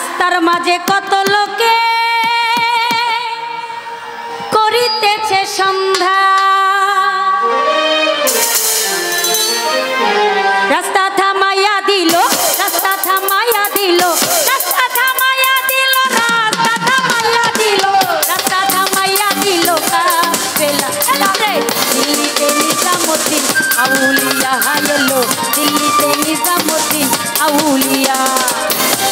রাস্তার মাঝে কত লোকে করিতেছে সন্ধ্যা, রাস্তা থামাইয়া দিল, রাস্তা থামাইয়া দিল, রাস্তা থামাইয়া দিল, রাস্তা থামাইয়া দিল, রাস্তা থামাইয়া দিল কাফেলা। এলো রে দিল্লিতে নিজামুদ্দিন আউলিয়া এলো, দিল্লিতে নিজামুদ্দিন আউলিয়া।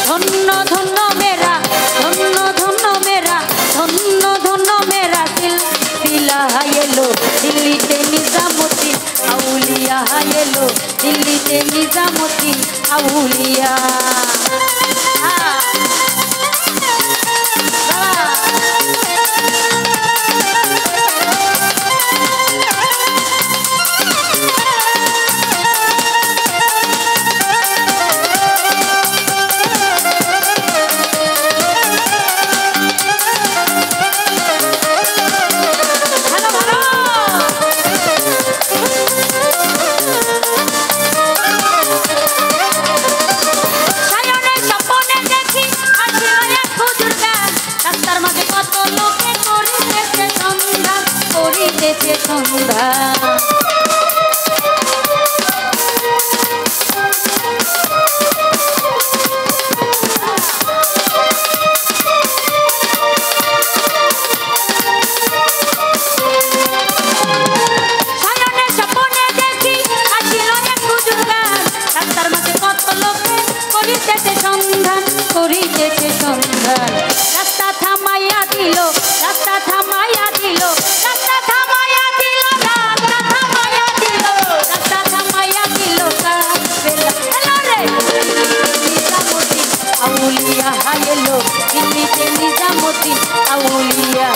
ধন্য ধন্য মেরা, ধন্য ধন্য মেরা, ধন্য ধন্য মেরা সিলসিলা এলো, দিল্লিতে নিজামুদ্দিন আউলিয়া এলো, দিল্লিতে নিজামুদ্দিন আউলিয়া। রাস্তা থামাইয়া দিল, রাস্তা থামাইয়া দিল, রাস্তা থামাইয়া দিল, রাস্তা থামাইয়া দিল, রাস্তা থামাইয়া দিল কাফেলা। এলো রে নিজামুদ্দিন আউলিয়া এলো, দিল্লিতে নিজামুদ্দিন আউলিয়া।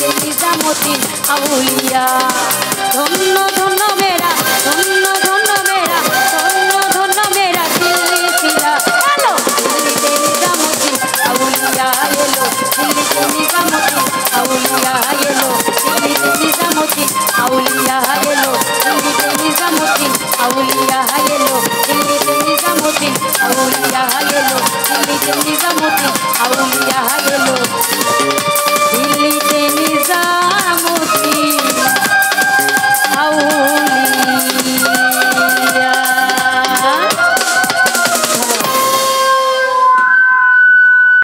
দিল্লিতে নিজামুদ্দিন আউলিয়া। ধন্য ধন্য মেরা, ধন্য ধন্য মেরা, ধন্য ধন্য মেরা সিলসিলা। এলো দিল্লিতে নিজামুদ্দিন আউলিয়া এলো, দিল্লিতে নিজামুদ্দিন আউলিয়া এলো, দিল্লিতে নিজামুদ্দিন আউলিয়া এলো, দিল্লিতে নিজামুদ্দিন আউলিয়া এলো, দিল্লিতে নিজামুদ্দিন আউলিয়া এলো, দিল্লিতে নিজামুদ্দিন আউলিয়া